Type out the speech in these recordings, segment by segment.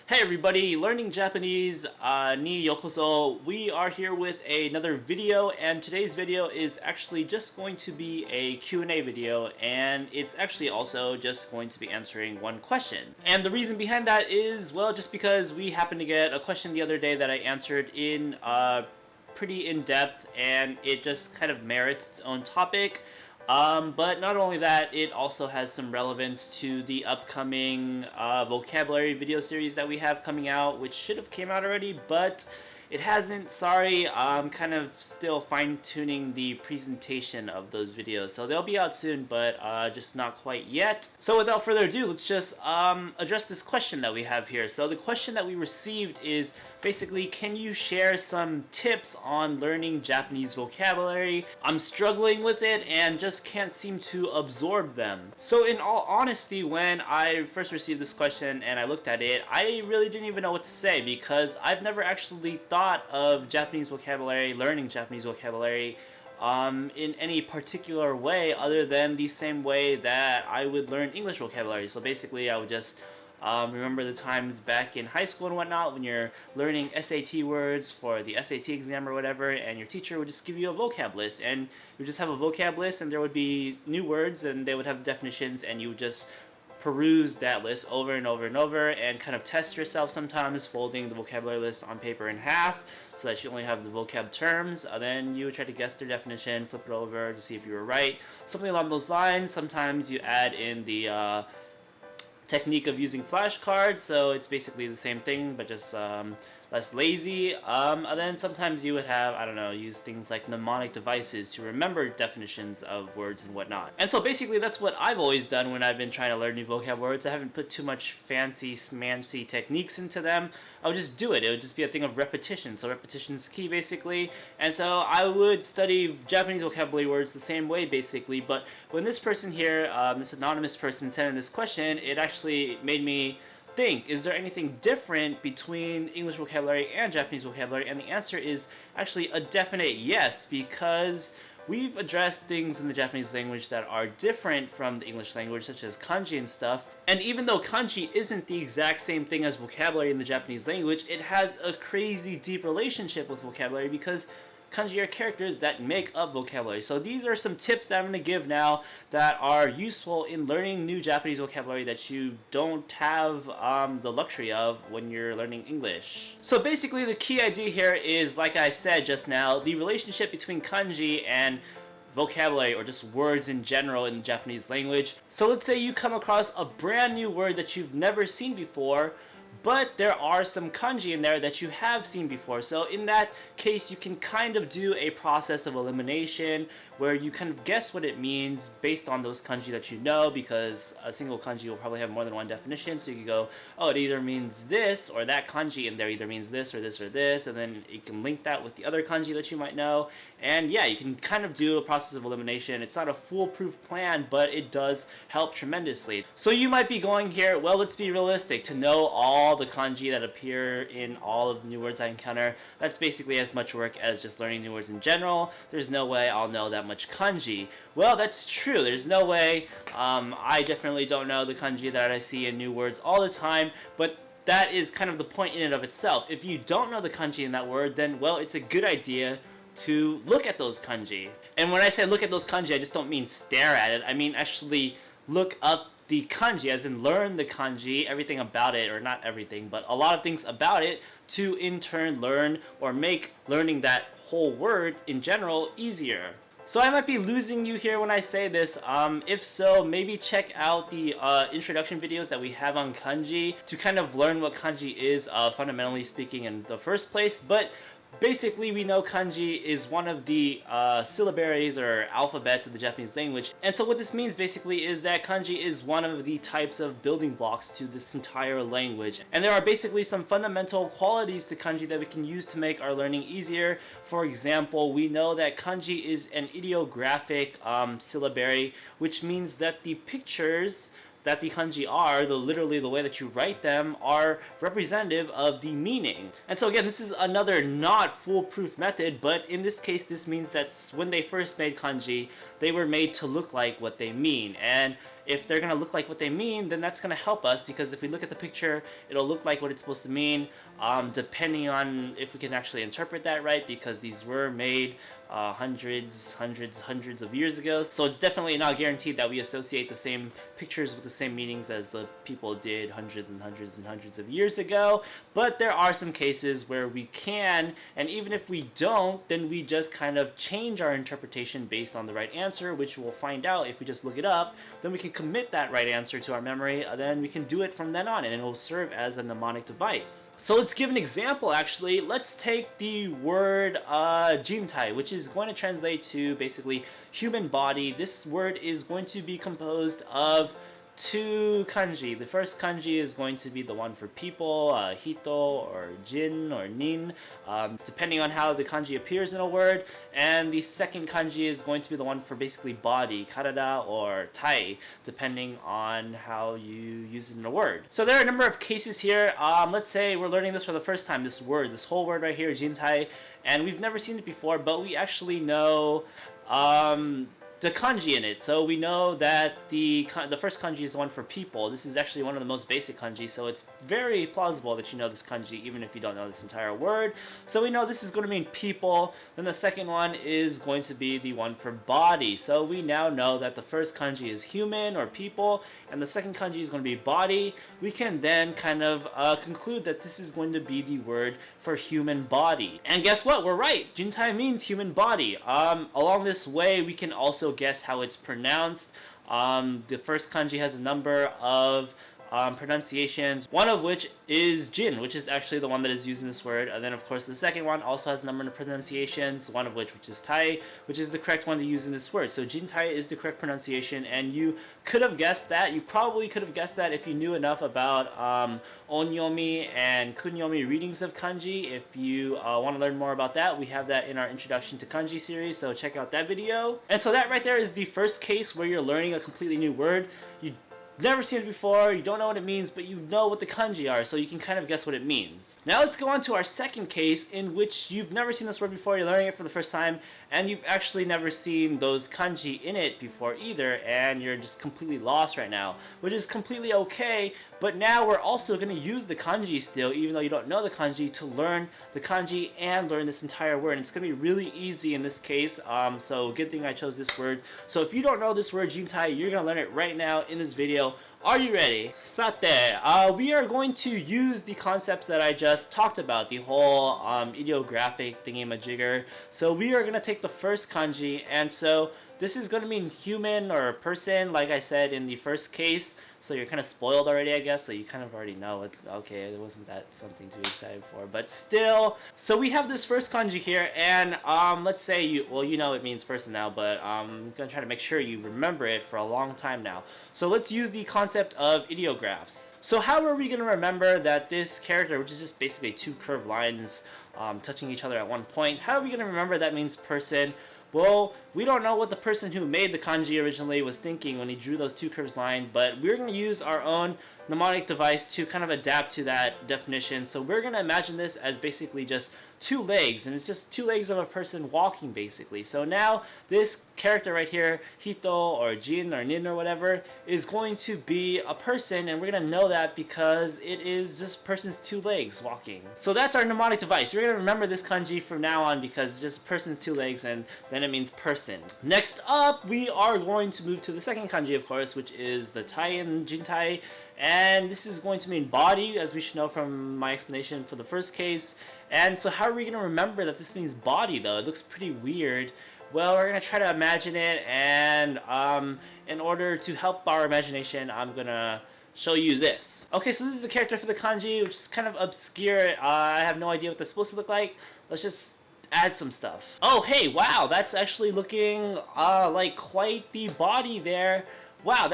Hey everybody, learning Japanese ni yokoso. We are here with another video, and today's video is actually just going to be a Q&A video, and it's actually also just going to be answering one question. And the reason behind that is, well, just because we happened to get a question the other day that I answered in pretty in-depth, and it just kind of merits its own topic. But not only that, it also has some relevance to the upcoming vocabulary video series that we have coming out, which should have came out already, but it hasn't. Sorry, I'm kind of still fine-tuning the presentation of those videos, so they'll be out soon, but just not quite yet. So without further ado, let's just address this question that we have here. So the question that we received is basically, can you share some tips on learning Japanese vocabulary? I'm struggling with it and just can't seem to absorb them. So in all honesty, when I first received this question and I looked at it, I really didn't even know what to say, because I've never actually thought of Japanese vocabulary, learning Japanese vocabulary, in any particular way other than the same way that I would learn English vocabulary. So basically I would just remember the times back in high school and whatnot when you're learning SAT words for the SAT exam or whatever, and your teacher would just give you a vocab list, and you would just have a vocab list and there would be new words and they would have definitions, and you would just peruse that list over and over and over and kind of test yourself, sometimes folding the vocabulary list on paper in half so that you only have the vocab terms. Then you would try to guess their definition, flip it over to see if you were right, something along those lines. Sometimes you add in the technique of using flashcards, so it's basically the same thing but just less lazy. And then sometimes you would have, I don't know, use things like mnemonic devices to remember definitions of words and whatnot. And so basically that's what I've always done when I've been trying to learn new vocab words. I haven't put too much fancy smancy techniques into them. I would just do it. It would just be a thing of repetition. So repetition is key, basically. And so I would study Japanese vocabulary words the same way, basically. But when this person here, this anonymous person, sent in this question, it actually made me think, is there anything different between English vocabulary and Japanese vocabulary? And the answer is actually a definite yes, because we've addressed things in the Japanese language that are different from the English language, such as kanji and stuff. And even though kanji isn't the exact same thing as vocabulary in the Japanese language, it has a crazy deep relationship with vocabulary, because kanji are characters that make up vocabulary. So these are some tips that I'm going to give now that are useful in learning new Japanese vocabulary that you don't have the luxury of when you're learning English. So basically the key idea here is, like I said just now, the relationship between kanji and vocabulary, or just words in general in the Japanese language. So let's say you come across a brand new word that you've never seen before, but there are some kanji in there that you have seen before. So in that case, you can kind of do a process of elimination where you kind of guess what it means based on those kanji that you know, because a single kanji will probably have more than one definition. So you can go, oh, it either means this, or that kanji in there either means this or this or this, and then you can link that with the other kanji that you might know. And yeah, you can kind of do a process of elimination. It's not a foolproof plan, but it does help tremendously. So you might be going here, well, let's be realistic. To know all the kanji that appear in all of the new words I encounter, that's basically as much work as just learning new words in general. There's no way I'll know that much kanji. Well, that's true. There's no way. I definitely don't know the kanji that I see in new words all the time, but that is kind of the point in and of itself. If you don't know the kanji in that word, then, well, it's a good idea to look at those kanji. And when I say look at those kanji, I just don't mean stare at it. I mean actually look up the kanji, as in learn the kanji, everything about it, or not everything, but a lot of things about it, to in turn learn or make learning that whole word in general easier. So I might be losing you here when I say this. If so, maybe check out the introduction videos that we have on kanji to kind of learn what kanji is, fundamentally speaking, in the first place. But basically, we know kanji is one of the syllabaries or alphabets of the Japanese language. And so what this means basically is that kanji is one of the types of building blocks to this entire language. And there are basically some fundamental qualities to kanji that we can use to make our learning easier. For example, we know that kanji is an ideographic syllabary, which means that the pictures that the kanji are, literally the way that you write them, are representative of the meaning. And so again, this is another not foolproof method, but in this case, this means that when they first made kanji, they were made to look like what they mean. And if they're going to look like what they mean, then that's going to help us, because if we look at the picture, it'll look like what it's supposed to mean, depending on if we can actually interpret that right, because these were made hundreds of years ago. So it's definitely not guaranteed that we associate the same pictures with the same meanings as the people did hundreds of years ago. But there are some cases where we can, and even if we don't, then we just kind of change our interpretation based on the right answer, which we'll find out if we just look it up. Then we can commit that right answer to our memory, and then we can do it from then on, and it will serve as a mnemonic device. So let's give an example actually. Let's take the word jintai, which is going to translate to basically human body. This word is going to be composed of two kanji. The first kanji is going to be the one for people, hito or jin or nin, depending on how the kanji appears in a word. And the second kanji is going to be the one for basically body, karada or tai, depending on how you use it in a word. So there are a number of cases here. Let's say we're learning this for the first time, this whole word right here, jintai, and we've never seen it before, but we actually know the kanji in it. So we know that the first kanji is the one for people. This is actually one of the most basic kanji, so it's very plausible that you know this kanji even if you don't know this entire word. So we know this is going to mean people. Then the second one is going to be the one for body. So we now know that the first kanji is human or people, and the second kanji is going to be body. We can then kind of conclude that this is going to be the word for human body. And guess what? We're right. Jintai means human body. Along this way, we can also guess how it's pronounced. The first kanji has a number of pronunciations, one of which is jin, which is actually the one that is used in this word. And then of course the second one also has a number of pronunciations, one of which is tai, which is the correct one to use in this word. So jin tai is the correct pronunciation, and you could have guessed that. You probably could have guessed that if you knew enough about onyomi and kunyomi readings of kanji. If you want to learn more about that, we have that in our Introduction to Kanji series, so check out that video. And so that right there is the first case where you're learning a completely new word. You never seen it before, you don't know what it means, but you know what the kanji are, so you can kind of guess what it means. Now let's go on to our second case, in which you've never seen this word before, you're learning it for the first time, and you've actually never seen those kanji in it before either, and you're just completely lost right now, which is completely okay. But now we're also going to use the kanji still, even though you don't know the kanji, to learn the kanji and learn this entire word. And it's going to be really easy in this case, so good thing I chose this word. So if you don't know this word jintai, you're going to learn it right now in this video. Are you ready? Sate, we are going to use the concepts that I just talked about, the whole ideographic thingy-majigger. So we are going to take the first kanji, and so this is going to mean human or person, like I said in the first case. So you're kind of spoiled already, I guess, so you kind of already know it. Okay, it wasn't that something to be excited for, but still. So we have this first kanji here, and let's say you know it means person now, but I'm going to try to make sure you remember it for a long time now. So let's use the concept of ideographs. So how are we going to remember that this character, which is just basically two curved lines touching each other at one point, how are we going to remember that means person? Well, we don't know what the person who made the kanji originally was thinking when he drew those two curved lines, but we're going to use our own mnemonic device to kind of adapt to that definition. So we're going to imagine this as basically just two legs, and it's just two legs of a person walking basically. So now this character right here, hito or jin or nin or whatever, is going to be a person, and we're going to know that because it is just a person's two legs walking. So that's our mnemonic device. We're going to remember this kanji from now on because it's just a person's two legs, and then it means person. Next up, we are going to move to the second kanji, of course, which is the tai and jintai. And this is going to mean body, as we should know from my explanation for the first case. And so how are we going to remember that this means body, though? It looks pretty weird. Well, we're going to try to imagine it, and in order to help our imagination, I'm going to show you this. Okay, so this is the character for the kanji, which is kind of obscure. I have no idea what that's supposed to look like. Let's just add some stuff. Oh, hey, wow, that's actually looking like quite the body there. Wow,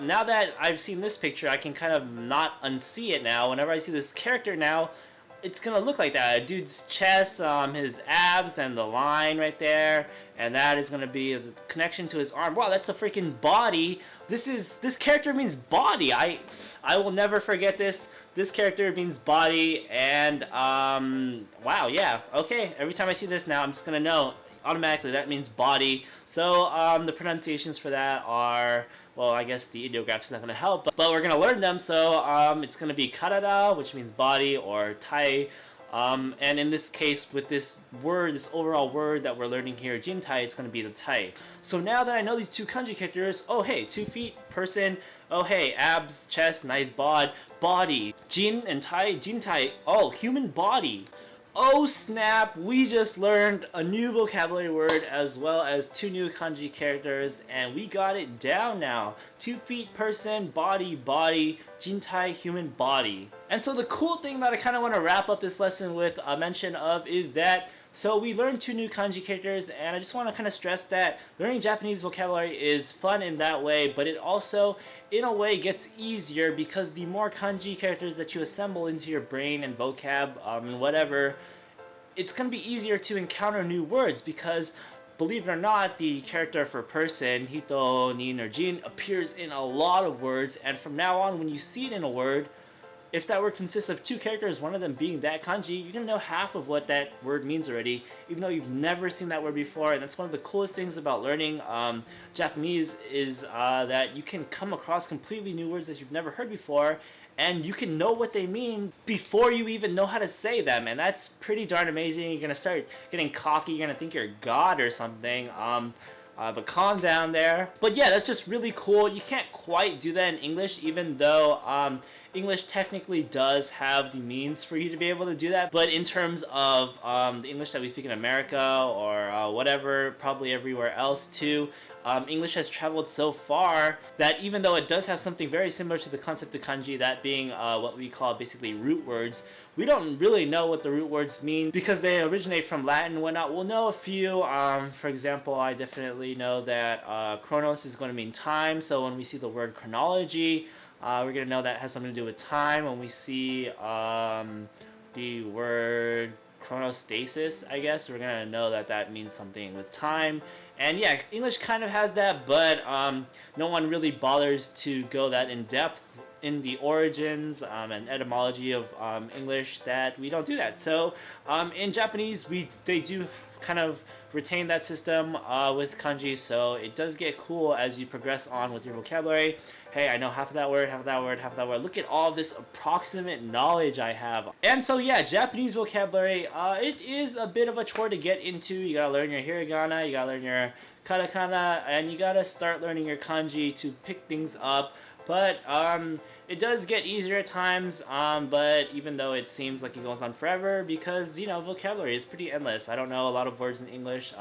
now that I've seen this picture, I can kind of not unsee it now. Whenever I see this character now, it's gonna look like that. A dude's chest, his abs, and the line right there, and that is gonna be the connection to his arm. Wow, that's a freaking body. This character means body. I will never forget this. This character means body, and wow, yeah, okay. Every time I see this now, I'm just gonna know automatically that means body. So the pronunciations for that are, well, I guess the ideograph is not going to help, but we're going to learn them. So it's going to be karada, which means body, or tai. And in this case, with this word, this overall word that we're learning here, jintai, it's going to be the tai. So now that I know these two kanji characters, oh hey, 2 feet, person, oh hey, abs, chest, nice bod, body, jin and tai, jintai, oh, human body. Oh snap, we just learned a new vocabulary word as well as 2 new kanji characters, and we got it down now. 2 feet, person, body, body, jintai, human body. And so the cool thing that I kind of want to wrap up this lesson with a mention of is that, so we learned 2 new kanji characters, and I just want to kind of stress that learning Japanese vocabulary is fun in that way, but it also in a way gets easier because the more kanji characters that you assemble into your brain and vocab and whatever, it's going to be easier to encounter new words because, believe it or not, the character for person, hito, nin, or jin, appears in a lot of words, and from now on when you see it in a word, if that word consists of 2 characters, one of them being that kanji, you're going to know half of what that word means already, even though you've never seen that word before. And that's one of the coolest things about learning Japanese is that you can come across completely new words that you've never heard before, and you can know what they mean before you even know how to say them, and that's pretty darn amazing. You're going to start getting cocky, you're going to think you're God or something. But calm down there. But yeah, that's just really cool. You can't quite do that in English, even though English technically does have the means for you to be able to do that. But in terms of the English that we speak in America or whatever, probably everywhere else too, English has traveled so far that even though it does have something very similar to the concept of kanji, that being what we call basically root words, we don't really know what the root words mean because they originate from Latin and whatnot. We'll know a few. For example, I definitely know that chronos is going to mean time. So when we see the word chronology, we're going to know that has something to do with time. When we see the word chronostasis, I guess, we're going to know that that means something with time. And yeah, English kind of has that, but no one really bothers to go that in depth in the origins and etymology of English, that we don't do that. So in Japanese, they do kind of retain that system with kanji, so it does get cool as you progress on with your vocabulary. Hey, I know half of that word, half of that word, half of that word. Look at all this approximate knowledge I have. And so yeah, Japanese vocabulary, it is a bit of a chore to get into. You gotta learn your hiragana, you gotta learn your katakana, and you gotta start learning your kanji to pick things up. But it does get easier at times, but even though it seems like it goes on forever, because, you know, vocabulary is pretty endless. I don't know a lot of words in English,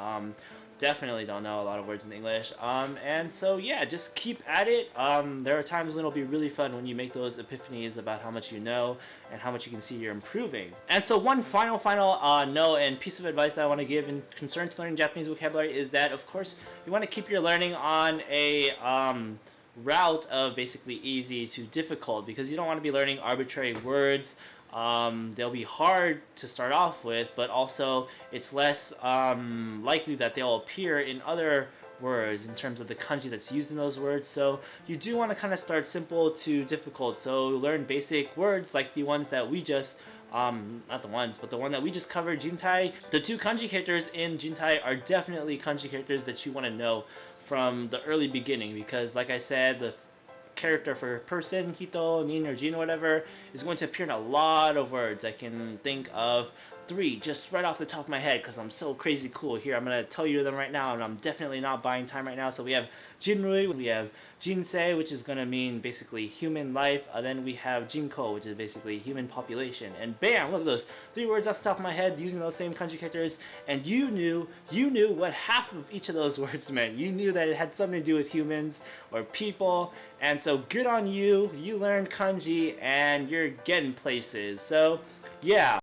definitely don't know a lot of words in English, and so yeah, just keep at it. There are times when it'll be really fun when you make those epiphanies about how much you know and how much you can see you're improving. And so one final note and piece of advice that I want to give in concern to learning Japanese vocabulary is that, of course, you want to keep your learning on a route of basically easy to difficult, because you don't want to be learning arbitrary words. They'll be hard to start off with, but also it's less likely that they'll appear in other words in terms of the kanji that's used in those words. So you do want to kind of start simple to difficult. So learn basic words like the ones that we just not the ones, but the one that we just covered, jintai. The 2 kanji characters in jintai are definitely kanji characters that you want to know from the early beginning, because like I said, the character for person, hito, nin, or jin, or whatever, is going to appear in a lot of words. I can think of 3 just right off the top of my head because I'm so crazy cool. Here, I'm going to tell you them right now, and I'm definitely not buying time right now. So we have jinrui, we have jinsei, which is going to mean basically human life. Then we have jinko, which is basically human population. And bam, look at those 3 words off the top of my head using those same kanji characters. And you knew what half of each of those words meant. You knew that it had something to do with humans or people. And so good on you. You learned kanji and you're getting places. So yeah.